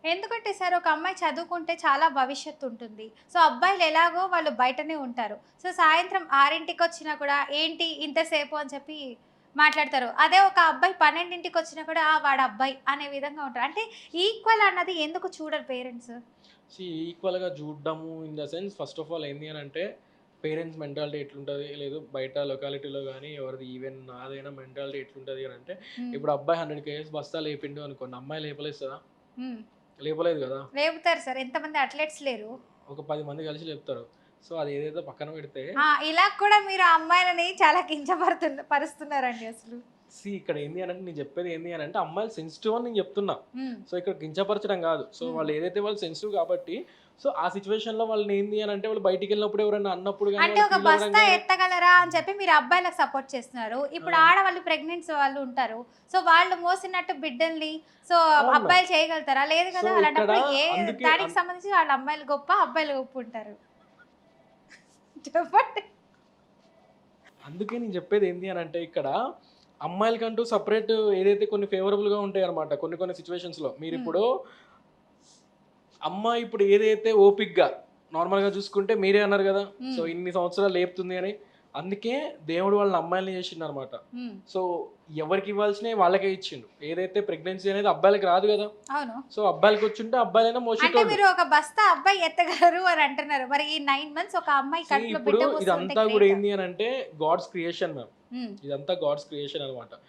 ఎందుకంటే సార్ ఒక అమ్మాయి చదువుకుంటే చాలా భవిష్యత్తు ఉంటుంది. సో, అబ్బాయిలు ఎలాగో వాళ్ళు బయటనే ఉంటారు. సో, సాయంత్రం 6కి వచ్చినా కూడా ఏంటి ఇంతసేపు అని చెప్పి మాట్లాడతారు. అదే ఒక అబ్బాయి 12కి వచ్చినా కూడా ఆ! వాడు అబ్బాయి అనే విధంగా ఉంటారు. అంటే ఈక్వల్ అన్నది ఎందుకు చూడరు పేరెంట్స్? ఈక్వల్‌గా చూడ్డము in the sense first of all ఏంది అనంటే, పేరెంట్స్ మెంటాలిటీ ఎట్లుంటది, లేదు బయట లొకాలిటీలో గాని ఎవరిది ఈవెన్ నాదైనా మెంటాలిటీ ఎట్లుంటది అనంటే, హ్మ్. ఇప్పుడు అబ్బాయి 100 కేజీస్ బస్తా లేపిండు అనుకోండి, అమ్మాయి లేపలేస్తదా? హ్మ్. లేపలేదు గదా! లేపుతారు సార్. ఎంతమంది అథ్లెట్స్ లేరు. ఒక 10 మంది కలిసి లేపుతారు. సో, అది ఏదేదో పక్కన పెడితే ఆ! ఇలా కూడా మీరు ఆ అమ్మాయిలని చాలా పరుస్తున్నారండి అసలు. ఇక్కడ ఏంది అనంటే నేను చెప్పేది ఏంది అనంటే, అమ్మాయిలు సెన్సిటివ్ అని నేను చెప్తున్నా. హ్మ్. సో, ఇక్కడ కించపరచడం గాదు. సో, హ్మ్. వాళ్ళు ఏదైతే వాళ్ళు సెన్సిటివ్ కాబట్టి, సో, ఆ సిట్యుయేషన్‌లో వాళ్ళని ఏంది అనంటే, వాళ్ళు బయటికెళ్ళినప్పుడు ఎవరైనా అన్నప్పుడు గాని, అంటే వాళ్ళు ఒక ఫీల్ అవ్వడం బస్తా గాని ఎత్తగలరా అని చెప్పి మీరు అబ్బాయిలకు సపోర్ట్ చేస్తున్నారు. ఆ! ఇప్పుడు ఆడవాళ్ళు ప్రెగ్నెన్సీ వాళ్ళు ఉంటారు. సో, వాళ్ళు మోసినట్టు బిడ్డల్ని సో, అవును. అబ్బాయిలు చేయగలుగుతారా? లేదు సో, కదా! ఇక్కడ అలాంటప్పుడు అందుకే దానికి సంబంధించి వాళ్ళ అమ్మాయిలు గొప్ప, అబ్బాయిలు గొప్ప ఉంటారు. చెప్పండి. అందుకే నేను చెప్పేది ఏంది అనంటే ఇక్కడ, అమ్మాయిలకంటూ సెపరేట్ ఏదైతే కొన్ని ఫేవరబుల్‌గా ఉంటాయన్నమాట. కొన్ని కొన్ని సిట్యుయేషన్స్‌లో. హ్మ్. మీరిప్పుడు అమ్మాయి ఇప్పుడు ఏదైతే ఓపికగా నార్మల్‌గా చూసుకుంటే మీరే అన్నారు గదా! సో, హ్మ్. ఇన్ని సంవత్సరాలు లేపుతుంది అని. అందుకే దేవుడు వాళ్ళని అమ్మాయిలని చేసిండనమాట. హ్మ్. సో, ఎవరికి ఇవ్వాల్సినయి వాళ్ళకే ఇచ్చిండు. ఏదైతే ప్రెగ్నెన్సీ అనేది అబ్బాయిలకి రాదు గదా! అవును. సో, అబ్బాయిలకొచ్చుంటే అబ్బాయిలైనా అంటే మోసేటోళ్ళు. మీరు ఒక బస్తా అబ్బాయి ఎత్తగలరు అని అంటున్నారు. మరి ఈ 9 మంత్స్ ఒక అమ్మాయి కడుపులో ఇప్పుడు బిడ్డ మోస్తూ ఉంటే ఇదంతా గూడా గ్రేట్. ఏంది అనంటే గాడ్స్ క్రియేషన్ మ్యామ్. హ్మ్. ఇదంతా గాడ్స్ క్రియేషన్ అనమాట.